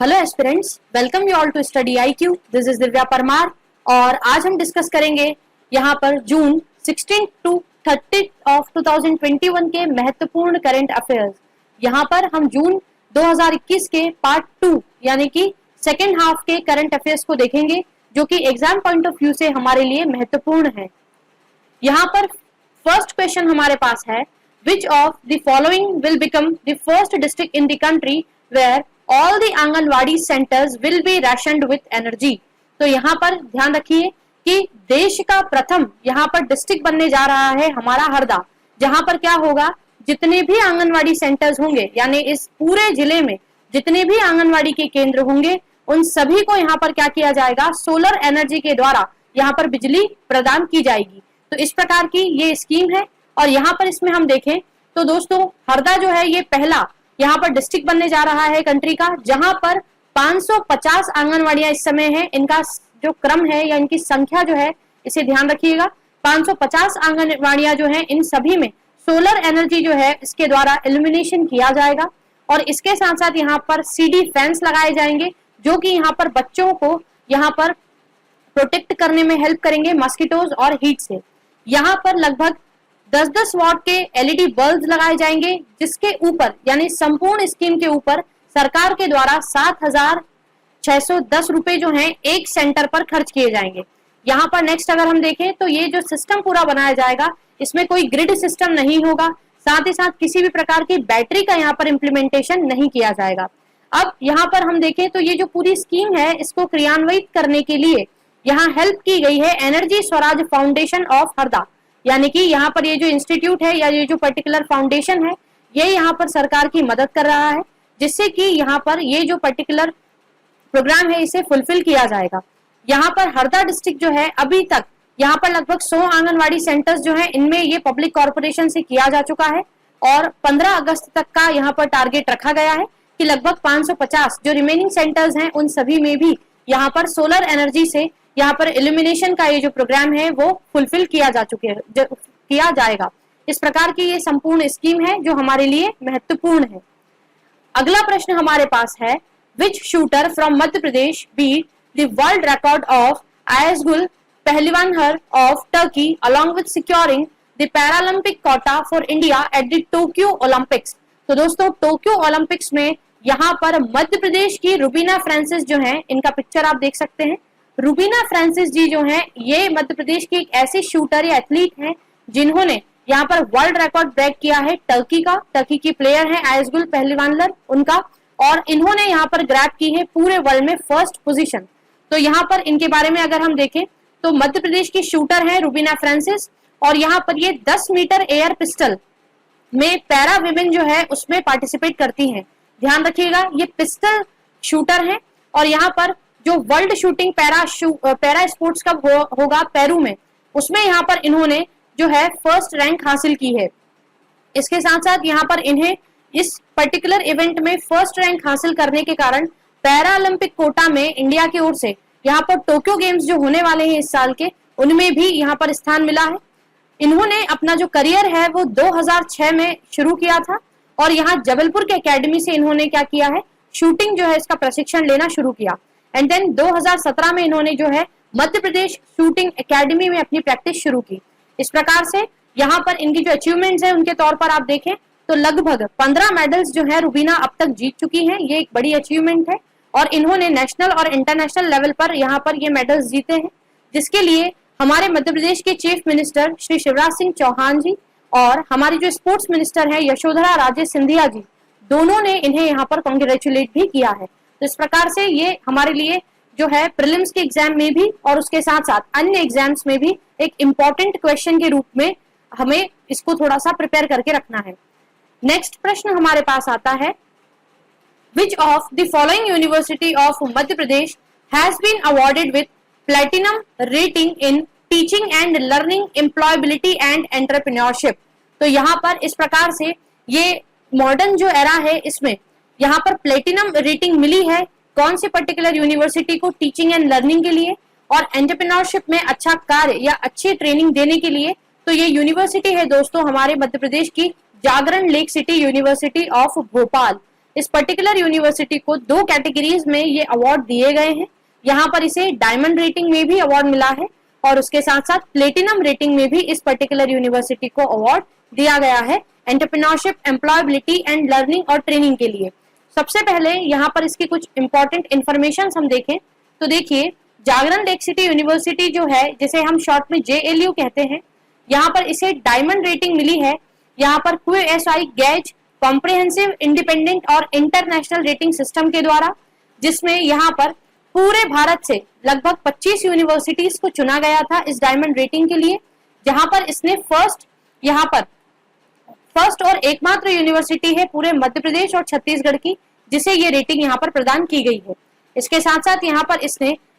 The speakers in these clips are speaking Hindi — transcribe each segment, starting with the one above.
Hello aspirants, welcome you all to study IQ। This is Divya Parmar और आज हम डिस्कस करेंगे यहाँ पर जून 16 टू 30 ऑफ 2021 के महत्वपूर्ण करंट अफेयर्स। यहाँ पर हम जून 2021 के पार्ट 2 यानी कि सेकेंड हाफ के करंट अफेयर्स को देखेंगे, जो कि एग्जाम पॉइंट ऑफ व्यू से हमारे लिए महत्वपूर्ण है। यहाँ पर फर्स्ट क्वेश्चन हमारे पास है, which of the following will become the first district in the country where all the anganwadi centers will be rationed with energy। तो यहाँ पर ध्यान रखिए कि देश का प्रथम यहाँ पर डिस्ट्रिक्ट बनने जा रहा है हमारा हरदा, जहां पर क्या होगा, जितने भी आंगनवाड़ी सेंटर्स होंगे यानी इस पूरे जिले में जितने भी आंगनवाड़ी के केंद्र होंगे उन सभी को यहाँ पर क्या किया जाएगा, सोलर एनर्जी के द्वारा यहाँ पर बिजली प्रदान की जाएगी। तो इस प्रकार की ये स्कीम है और यहाँ पर इसमें हम देखें तो दोस्तों हरदा जो है ये पहला यहाँ पर डिस्ट्रिक्ट बनने जा रहा है कंट्री का, जहां पर 550 आंगनवाड़ियां इस समय है। इनका जो क्रम है या इनकी संख्या जो है इसे ध्यान रखिएगा। 550 आंगनवाड़ियां जो है इन सभी में सोलर एनर्जी जो है इसके द्वारा इल्यूमिनेशन किया जाएगा और इसके साथ साथ यहाँ पर CD फैंस लगाए जाएंगे, जो कि यहाँ पर बच्चों को यहाँ पर प्रोटेक्ट करने में हेल्प करेंगे मस्किटोज और हीट से। यहाँ पर लगभग 10-10 वॉट के LED बल्ब लगाए जाएंगे, जिसके ऊपर यानी संपूर्ण स्कीम के ऊपर सरकार के द्वारा 7,610 रुपए जो हैं एक सेंटर पर खर्च किए जाएंगे। यहाँ पर नेक्स्ट अगर हम देखें तो ये जो सिस्टम पूरा बनाया जाएगा इसमें कोई ग्रिड सिस्टम नहीं होगा, साथ ही साथ किसी भी प्रकार की बैटरी का यहाँ पर इम्प्लीमेंटेशन नहीं किया जाएगा। अब यहाँ पर हम देखें तो ये जो पूरी स्कीम है इसको क्रियान्वित करने के लिए यहाँ हेल्प की गई है energy Swaraj foundation of Harda, यानी कि यहाँ पर ये जो इंस्टीट्यूट है या ये जो पर्टिकुलर फाउंडेशन है ये यहाँ पर सरकार की मदद कर रहा है, जिससे कि यहाँ पर ये जो पर्टिकुलर प्रोग्राम है इसे फुलफिल किया जाएगा। यहाँ पर हरदा डिस्ट्रिक्ट जो है अभी तक यहाँ पर लगभग 100 आंगनवाड़ी सेंटर्स जो है इनमें ये पब्लिक कॉर्पोरेशन से किया जा चुका है और 15 अगस्त तक का यहाँ पर टारगेट रखा गया है कि लगभग 550 जो रिमेनिंग सेंटर्स हैं उन सभी में भी यहाँ पर सोलर एनर्जी से यहाँ पर इल्यूमिनेशन का ये जो प्रोग्राम है वो फुलफिल किया जाएगा। इस प्रकार की ये संपूर्ण स्कीम है जो हमारे लिए महत्वपूर्ण है। अगला प्रश्न हमारे पास है, which shooter from Madhya Pradesh beat the world record of Aysegul Pehlivanlar of Turkey along with securing the Paralympic quota for India at the Tokyo Olympics. तो दोस्तों टोक्यो ओलंपिक्स में यहाँ पर मध्य प्रदेश की रुबीना फ्रांसिस जो है, इनका पिक्चर आप देख सकते हैं। रुबीना फ्रांसिस जी जो हैं ये मध्य प्रदेश की एक ऐसी शूटर या एथलीट हैं जिन्होंने यहाँ पर वर्ल्ड रिकॉर्ड ब्रेक किया है टर्की की प्लेयर है आयसगुल पहलवानहर उनका, और इन्होंने यहाँ पर ग्रैब की है पूरे वर्ल्ड में फर्स्ट पोजीशन। तो यहाँ पर इनके बारे में अगर हम देखें तो मध्य प्रदेश की शूटर है रुबीना फ्रांसिस और यहाँ पर ये 10 मीटर एयर पिस्टल में पैरा विमेन जो है उसमें पार्टिसिपेट करती हैं। ध्यान रखिएगा ये पिस्टल शूटर है और यहाँ पर जो world shooting para sports cup होगा पेरू में, उसमें यहाँ पर इन्होंने जो है फर्स्ट रैंक हासिल की है। इसके साथ साथ यहाँ पर इन्हें इस पर्टिकुलर इवेंट में फर्स्ट रैंक हासिल करने के कारण पैरा ओलंपिक कोटा में इंडिया की ओर से यहाँ पर टोक्यो गेम्स जो होने वाले हैं इस साल के, उनमें भी यहाँ पर स्थान मिला है। इन्होंने अपना जो करियर है वो 2006 में शुरू किया था और यहाँ जबलपुर के एकेडमी से इन्होंने क्या किया है, शूटिंग जो है इसका प्रशिक्षण लेना शुरू किया। एंड देन 2017 में इन्होंने जो है मध्य प्रदेश शूटिंग एकेडमी में अपनी प्रैक्टिस शुरू की। इस प्रकार से यहाँ पर इनकी जो अचीवमेंट्स है उनके तौर पर आप देखें तो लगभग 15 मेडल्स जो है रुबीना अब तक जीत चुकी हैं। ये एक बड़ी अचीवमेंट है और इन्होंने नेशनल और इंटरनेशनल लेवल पर यहाँ पर ये मेडल्स जीते हैं, जिसके लिए हमारे मध्य प्रदेश के चीफ मिनिस्टर श्री शिवराज सिंह चौहान जी और हमारी जो स्पोर्ट्स मिनिस्टर है यशोधरा राजे सिंधिया जी, दोनों ने इन्हें यहाँ पर कॉन्ग्रेचुलेट भी किया है। तो इस प्रकार से ये हमारे लिए जो है प्रीलिम्स के एग्जाम में भी और उसके साथ साथ अन्य एग्जाम्स में भी एक इम्पॉर्टेंट क्वेश्चन के रूप में हमें इसको थोड़ा सा प्रिपेयर करके रखना है। नेक्स्ट प्रश्न हमारे पास आता है, which of the following university of Madhya Pradesh has been awarded with platinum rating in teaching and learning employability and entrepreneurship. तो यहाँ पर इस प्रकार से ये मॉडर्न जो एरा है इसमें यहाँ पर प्लेटिनम रेटिंग मिली है कौन सी पर्टिकुलर यूनिवर्सिटी को, टीचिंग एंड लर्निंग के लिए और एंटरप्रेन्योरशिप में अच्छा कार्य या अच्छी ट्रेनिंग देने के लिए। तो ये यूनिवर्सिटी है दोस्तों हमारे मध्य प्रदेश की Jagran lake city university of Bhopal. इस पर्टिकुलर यूनिवर्सिटी को 2 कैटेगरीज में ये अवार्ड दिए गए हैं। यहाँ पर इसे डायमंड रेटिंग में भी अवार्ड मिला है और उसके साथ साथ प्लेटिनम रेटिंग में भी इस पर्टिकुलर यूनिवर्सिटी को अवार्ड दिया गया है एंटरप्रेन्योरशिप, एम्प्लॉयबिलिटी एंड लर्निंग और ट्रेनिंग के लिए। सबसे पहले यहाँ पर इसकी कुछ इंपॉर्टेंट इन्फॉर्मेशन हम देखें तो देखिए, जागरण लेक सिटी यूनिवर्सिटी जो है, जिसे हम शॉर्ट में JLU कहते हैं, यहाँ पर इसे डायमंड रेटिंग मिली है। यहाँ पर QSI गैज कॉम्प्रिहेंसिव इंडिपेंडेंट और इंटरनेशनल रेटिंग सिस्टम के द्वारा, जिसमें यहाँ पर पूरे भारत से लगभग 25 यूनिवर्सिटीज को चुना गया था इस डायमंड रेटिंग के लिए, जहां पर इसने फर्स्ट और एकमात्र यूनिवर्सिटी है पूरे मध्य प्रदेश और छत्तीसगढ़ की जिसे ये रेटिंग यहाँ पर प्रदान की गई है। इसके साथ साथ यहाँ पर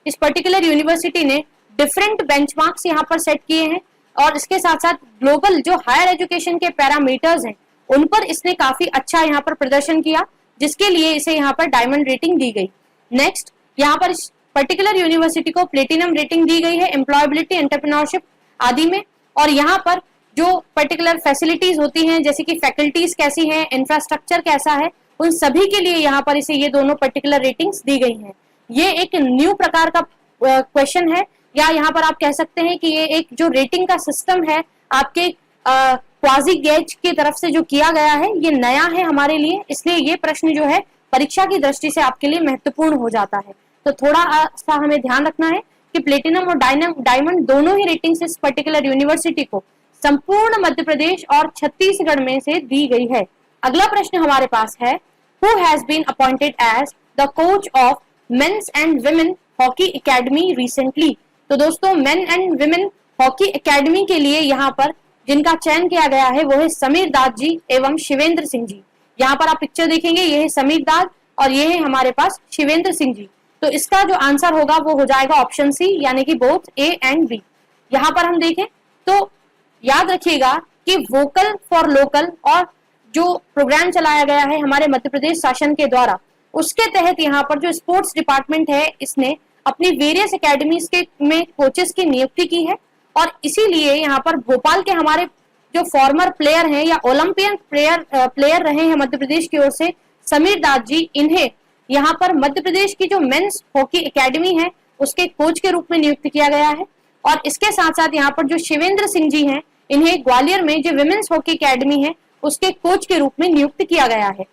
इस पर्टिकुलर यूनिवर्सिटी ने डिफरेंट बेंचमार्क्स यहाँ पर सेट किए हैं और इसके साथ साथ ग्लोबल जो हायर एजुकेशन के पैरामीटर्स हैं उन पर इसने काफी अच्छा यहाँ पर प्रदर्शन किया, जिसके लिए इसे यहाँ पर डायमंड रेटिंग दी गई। नेक्स्ट, यहाँ पर इस पर्टिकुलर यूनिवर्सिटी को प्लेटिनम रेटिंग दी गई है एम्प्लॉयबिलिटी, एंटरप्रेन्योरशिप आदि में। और यहाँ पर जो पर्टिकुलर फैसिलिटीज होती हैं, जैसे कि फैकल्टीज कैसी हैं, इंफ्रास्ट्रक्चर कैसा है, उन सभी के लिए यहाँ पर इसे ये दोनों पर्टिकुलर रेटिंग्स दी गई हैं। ये एक न्यू प्रकार का क्वेश्चन है, या यहाँ पर आप कह सकते हैं कि ये एक जो रेटिंग का सिस्टम है आपके क्वाजी गेज की तरफ से जो किया गया है, ये नया है हमारे लिए, इसलिए ये प्रश्न जो है परीक्षा की दृष्टि से आपके लिए महत्वपूर्ण हो जाता है। तो थोड़ा सा हमें ध्यान रखना है कि प्लेटिनम और डायमंड दोनों ही रेटिंग्स इस पर्टिकुलर यूनिवर्सिटी को संपूर्ण मध्य प्रदेश और छत्तीसगढ़ में से दी गई है। अगला प्रश्न हमारे पास है, who has been appointed as the coach of men's and women hockey academy recently. तो दोस्तों, men and women hockey academy के लिए यहाँ पर जिनका चयन किया गया है वो है समीर दास जी एवं शिवेंद्र सिंह जी। यहाँ पर आप पिक्चर देखेंगे, ये है समीर दास और ये है हमारे पास शिवेंद्र सिंह जी। तो इसका जो आंसर होगा वो हो जाएगा ऑप्शन सी, यानी कि बोथ A एंड B। यहाँ पर हम देखें तो याद रखिएगा कि वोकल फॉर लोकल और जो प्रोग्राम चलाया गया है हमारे मध्य प्रदेश शासन के द्वारा, उसके तहत यहाँ पर जो स्पोर्ट्स डिपार्टमेंट है इसने अपनी वेरियस एकेडमीज के में कोचेस की नियुक्ति की है और इसीलिए यहाँ पर भोपाल के हमारे जो फॉर्मर प्लेयर हैं या ओलंपियन प्लेयर रहे हैं मध्य प्रदेश की ओर से समीर दास जी, इन्हें यहाँ पर मध्य प्रदेश की जो मेंस हॉकी एकेडमी है उसके कोच के रूप में नियुक्त किया गया है। और इसके साथ साथ यहाँ पर जो शिवेंद्र सिंह जी हैं, इन्हें ग्वालियर में जो विमेंस हॉकी एकेडमी है उसके कोच के रूप में नियुक्त किया गया है।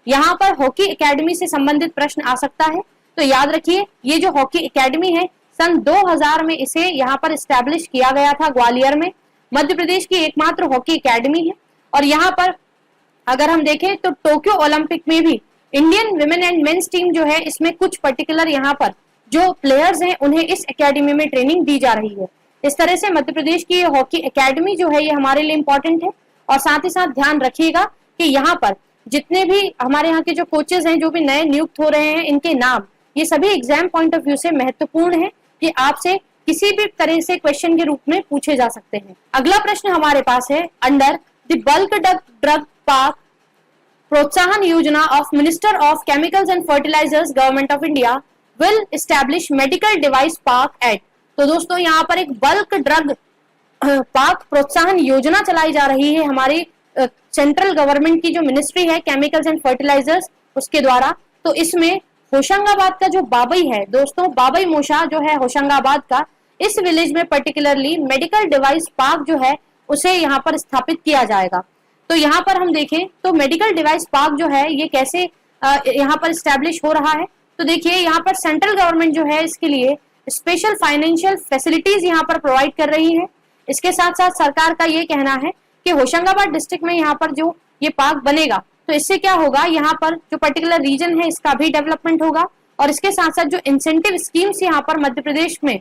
यहाँ पर हॉकी एकेडमी से संबंधित प्रश्न आ सकता है, तो याद रखिए ये जो हॉकी एकेडमी है सन 2000 में इसे यहाँ पर स्टैब्लिश किया गया था ग्वालियर में। मध्य प्रदेश की एकमात्र हॉकी एकेडमी है और यहाँ पर अगर हम देखें तो टोक्यो ओलंपिक में भी Indian women and men's team जो है इसमें कुछ पर्टिकुलर यहाँ पर जो प्लेयर्स हैं उन्हें इस एकेडमी में ट्रेनिंग दी जा रही है। इस तरह से मध्य प्रदेश की हॉकी एकेडमी जो है ये हमारे लिए इंपॉर्टेंट है। और साथ ही साथ ध्यान रखिएगा कि यहाँ पर जितने भी हमारे यहाँ के जो कोचेज हैं जो भी नए नियुक्त हो रहे हैं, इनके नाम ये सभी एग्जाम पॉइंट ऑफ व्यू से महत्वपूर्ण है कि आपसे किसी भी तरह से क्वेश्चन के रूप में पूछे जा सकते हैं। अगला प्रश्न हमारे पास है, under the bulk drug park प्रोत्साहन योजना of minister of chemicals and fertilizers government of India will establish medical device park at. तो दोस्तों यहाँ पर एक बल्क ड्रग पार्क प्रोत्साहन योजना चलाई जा रही है हमारी सेंट्रल गवर्नमेंट की जो मिनिस्ट्री है केमिकल्स एंड फर्टिलाइजर्स उसके द्वारा। तो इसमें होशंगाबाद का जो बाबई है दोस्तों, बाबई मोशा जो है होशंगाबाद का, इस विलेज में पर्टिकुलरली मेडिकल डिवाइस पार्क जो है उसे यहाँ पर स्थापित किया जाएगा। तो यहाँ पर हम देखें तो मेडिकल डिवाइस पार्क जो है ये कैसे यहाँ पर स्टैब्लिश हो रहा है। तो देखिए यहाँ पर सेंट्रल गवर्नमेंट जो है इसके लिए स्पेशल फाइनेंशियल फैसिलिटीज यहाँ पर प्रोवाइड कर रही है। इसके साथ साथ सरकार का ये कहना है कि होशंगाबाद डिस्ट्रिक्ट में यहाँ पर जो ये पार्क बनेगा तो इससे क्या होगा, यहाँ पर जो पर्टिकुलर रीजन है इसका भी डेवलपमेंट होगा और इसके साथ साथ जो इंसेंटिव स्कीम्स यहाँ पर मध्य प्रदेश में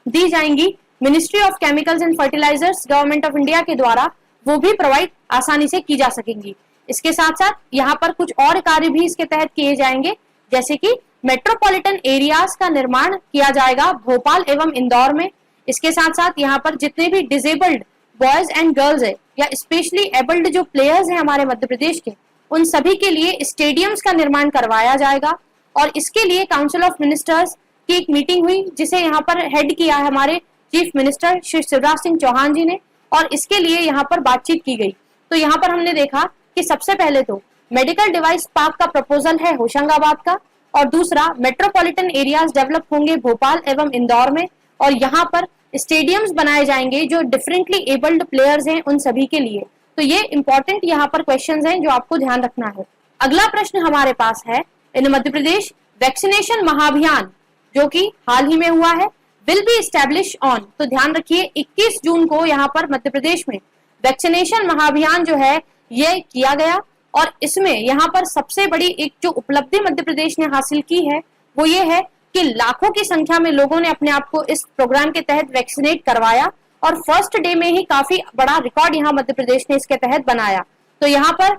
दी जाएंगी ministry of chemicals and fertilizers government of India के द्वारा, वो भी प्रोवाइड आसानी से की जा सकेंगी। इसके साथ साथ यहाँ पर कुछ और कार्य भी इसके तहत किए जाएंगे, जैसे कि मेट्रोपॉलिटन एरियाज का निर्माण किया जाएगा भोपाल एवं इंदौर में। इसके साथ साथ यहाँ पर जितने भी डिसेबल्ड बॉयज एंड गर्ल्स है या स्पेशली एबल्ड जो प्लेयर्स हैं हमारे मध्य प्रदेश के, उन सभी के लिए स्टेडियम्स का निर्माण करवाया जाएगा। और इसके लिए काउंसिल ऑफ मिनिस्टर्स की एक मीटिंग हुई जिसे यहाँ पर हेड किया है हमारे चीफ मिनिस्टर श्री शिवराज सिंह चौहान जी ने, और इसके लिए यहाँ पर बातचीत की गई। तो यहाँ पर हमने देखा कि सबसे पहले तो मेडिकल डिवाइस पार्क का प्रपोजल है होशंगाबाद का, और दूसरा मेट्रोपॉलिटन एरियाज डेवलप होंगे भोपाल एवं इंदौर में, और यहाँ पर स्टेडियम्स बनाए जाएंगे जो डिफरेंटली एबल्ड प्लेयर्स हैं उन सभी के लिए। तो ये इंपॉर्टेंट यहाँ पर क्वेश्चंस हैं जो आपको ध्यान रखना है। अगला प्रश्न हमारे पास है, इन मध्य प्रदेश वैक्सीनेशन महाअभियान जो कि हाल ही में हुआ है विल बी एस्टैब्लिश ऑन। तो ध्यान रखिए 21 जून को यहाँ पर मध्य प्रदेश में वैक्सीनेशन महाअभियान जो है ये किया गया, और इसमें यहाँ पर सबसे बड़ी एक जो उपलब्धि मध्य प्रदेश ने हासिल की है वो ये है कि लाखों की संख्या में लोगों ने अपने आप को इस प्रोग्राम के तहत वैक्सीनेट करवाया, और फर्स्ट डे में ही काफी बड़ा रिकॉर्ड यहाँ मध्य प्रदेश ने इसके तहत बनाया। तो यहाँ पर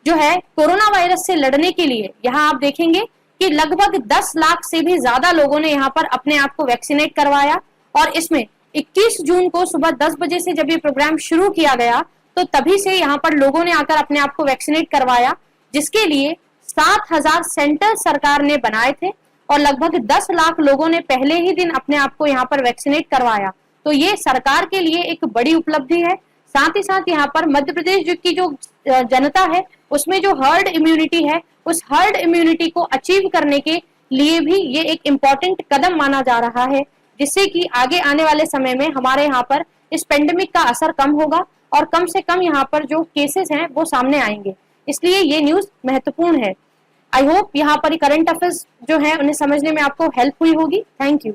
जो है कोरोना वायरस से लड़ने के लिए यहाँ आप देखेंगे कि लगभग 10 लाख से भी ज्यादा लोगों ने यहाँ पर अपने आप को वैक्सीनेट करवाया, और इसमें 21 जून को सुबह 10 बजे से जब ये प्रोग्राम शुरू किया गया तो तभी से यहाँ पर लोगों ने आकर अपने आप को वैक्सीनेट करवाया, जिसके लिए 7,000 सेंटर सरकार ने बनाए थे, और लगभग 10 लाख लोगों ने पहले ही दिन अपने आप को यहाँ पर वैक्सीनेट करवाया। तो ये सरकार के लिए एक बड़ी उपलब्धि है। साथ ही साथ यहाँ पर मध्य प्रदेश की जो जनता है उसमें जो हर्ड इम्यूनिटी है, उस हर्ड इम्यूनिटी को अचीव करने के लिए भी ये एक इम्पोर्टेंट कदम माना जा रहा है, जिससे कि आगे आने वाले समय में हमारे यहाँ पर इस पेंडेमिक का असर कम होगा और कम से कम यहाँ पर जो केसेस हैं वो सामने आएंगे। इसलिए ये न्यूज महत्वपूर्ण है। आई होप यहाँ पर करंट अफेयर्स जो है उन्हें समझने में आपको हेल्प हुई होगी। Thank you.